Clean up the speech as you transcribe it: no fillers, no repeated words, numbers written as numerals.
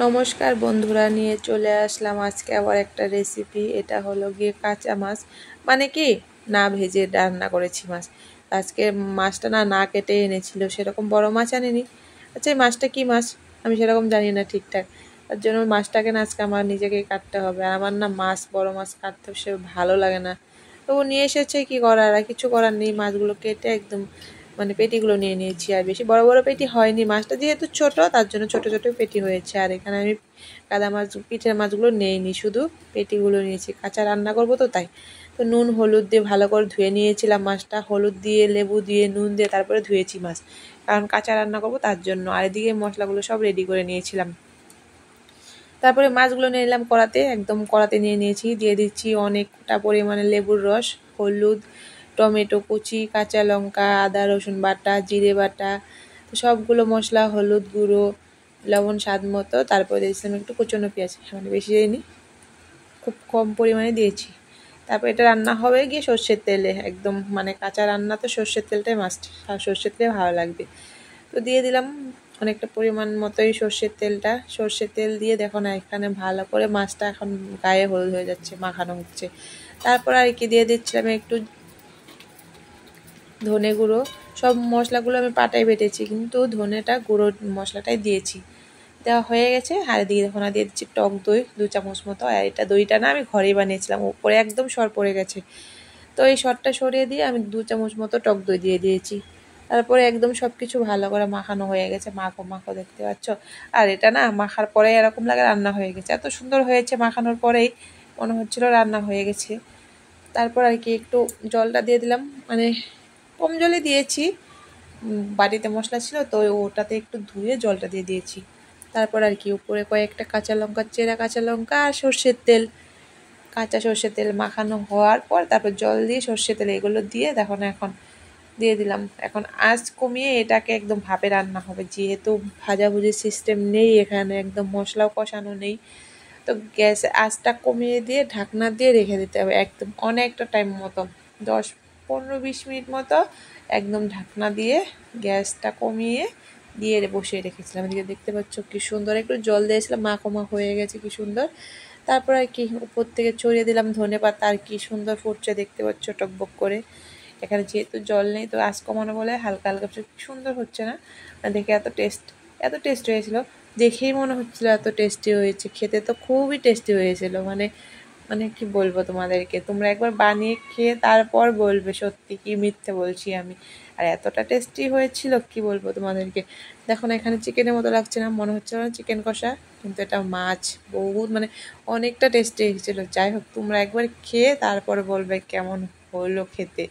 নমস্কার বন্ধুরা, নিয়ে চলে আসলাম আজকে আবার একটা রেসিপি। এটা হলো গিয়ে কাঁচা মাছ, মানে কি না ভেজে রান্না করেছি মাছ। আজকে মাছটা না কেটে এনেছিল, সেরকম বড় মাছ আনেনি। আচ্ছা, এই মাছটা কি মাছ আমি সেরকম জানি না ঠিকঠাক, তার জন্য মাছটাকে না আজকে আমার নিজেকেই কাটতে হবে। আর আমার না মাছ, বড় মাছ কাটতে সে ভালো লাগে না, তবু নিয়ে এসেছে, কি করার, আর কিছু করার নেই। মাছগুলো কেটে একদম মানে পেটিগুলো নিয়ে নিয়েছি। আর বেশি বড় বড় পেটি হয়নি, মাছটা যেহেতু ছোট তার জন্য ছোট ছোট পেটি হয়েছে। আর এখানে আমি কাদা মাছ, পিঠের মাছগুলো নেইনি, শুধু পেটিগুলো নিয়েছি। কাঁচা রান্না করবো তো তাই। তো নুন হলুদ দিয়ে ভালো করে ধুয়ে নিয়েছিলাম মাছটা, হলুদ দিয়ে লেবু দিয়ে নুন দিয়ে তারপরে ধুয়েছি মাছ, কারণ কাঁচা রান্না করবো তার জন্য। আর এদিকে মশলাগুলো সব রেডি করে নিয়েছিলাম। তারপরে মাছগুলো নিয়ে নিলাম কড়াতে, একদম কড়াতে নিয়ে নিয়েছি। দিয়ে দিচ্ছি অনেকটা পরিমাণে লেবুর রস, হলুদ, টমেটো কুচি, কাঁচা লঙ্কা, আদা রসুন বাটা, জিরে বাটা, তো সবগুলো মশলা, হলুদ গুঁড়ো, লবণ স্বাদ মতো। তারপরে দিয়েছিলাম একটু কুচনো পেঁয়াজ, মানে বেশি দিইনি, খুব কম পরিমাণে দিয়েছি। তারপর এটা রান্না হবে গিয়ে সর্ষের তেলে, একদম মানে কাঁচা রান্না তো সর্ষের তেলটাই মাস্ট, আর সর্ষের তেলে ভালো লাগবে। তো দিয়ে দিলাম অনেকটা পরিমাণ মতোই সর্ষের তেলটা। সর্ষের তেল দিয়ে দেখো না এখানে ভালো করে মাছটা এখন গায়ে হলুদ হয়ে যাচ্ছে, মাখানো হচ্ছে। তারপর আর কি দিয়ে দিচ্ছিলাম একটু ধনে গুঁড়ো। সব মশলাগুলো আমি পাটায় বেটেছি, কিন্তু ধনেটা গুঁড়ো মশলাটাই দিয়েছি। দেওয়া হয়ে গেছে। আর দিয়ে দেখো না দিয়ে দিচ্ছি টক দই 2 চামচ মতো। আর এটা দইটা না আমি ঘরেই বানিয়েছিলাম, উপরে একদম সর পড়ে গেছে, তো এই সরটা সরিয়ে দিয়ে আমি 2 চামচ মতো টক দই দিয়ে দিয়েছি। তারপরে একদম সব কিছু ভালো করে মাখানো হয়ে গেছে, মাখো মাখো দেখতে পাচ্ছ। আর এটা না মাখার পরে এরকম লাগে রান্না হয়ে গেছে, এত সুন্দর হয়েছে, মাখানোর পরেই মনে হচ্ছিল রান্না হয়ে গেছে। তারপর আর কি একটু জলটা দিয়ে দিলাম, মানে কম জলে দিয়েছি, বাড়িতে মশলা ছিল তো ওটাতে একটু ধুয়ে জলটা দিয়ে দিয়েছি। তারপর আর কি উপরে কয়েকটা কাঁচা লঙ্কা, চেরা কাঁচা লঙ্কা আর সর্ষের তেল, কাঁচা সর্ষের তেল মাখানো হওয়ার পর তারপর জল দিয়ে সর্ষের তেল এগুলো দিয়ে দেখো না এখন দিয়ে দিলাম। এখন আঁচ কমিয়ে এটাকে একদম ভাপে রান্না হবে, যেহেতু ভাজাভুজির সিস্টেম নেই এখানে, একদম মশলাও কষানো নেই, তো গ্যাসে আঁচটা কমিয়ে দিয়ে ঢাকনা দিয়ে রেখে দিতে হবে একদম অনেকটা টাইম মতো, 10-15-20 মিনিট মতো একদম ঢাকনা দিয়ে গ্যাসটা কমিয়ে দিয়ে বসিয়ে রেখেছিলাম। এদিকে দেখতে পাচ্ছ কি সুন্দর একটু জল দিয়েছিলাম, মাখো মাখো হয়ে গেছে কি সুন্দর। তারপর আর কি উপর থেকে ছড়িয়ে দিলাম ধনেপাতা, আর কি সুন্দর ফুটছে দেখতে পাচ্ছ টকবক করে। এখানে যেহেতু জল নেই তো আঁচ কমানো বলে হালকা হালকা সুন্দর হচ্ছে না, দেখে এত টেস্ট হয়েছিল, দেখেই মনে হচ্ছিল এত টেস্টি হয়েছে, খেতে তো খুবই টেস্টি হয়েছিল। মানে মানে কি বলবো তোমাদেরকে, তোমরা একবার বানিয়ে খেয়ে তারপর বলবে সত্যি কি মিথ্যে বলছি আমি। আর এতটা টেস্টি হয়েছিল কি বলবো তোমাদেরকে। দেখো না এখানে চিকেনের মতো লাগছে না, মনে হচ্ছে না চিকেন কষা, কিন্তু এটা মাছ, বহুত মানে অনেকটা টেস্টি হয়েছিল। যাই হোক, তোমরা একবার খেয়ে তারপর বলবে কেমন হলো খেতে।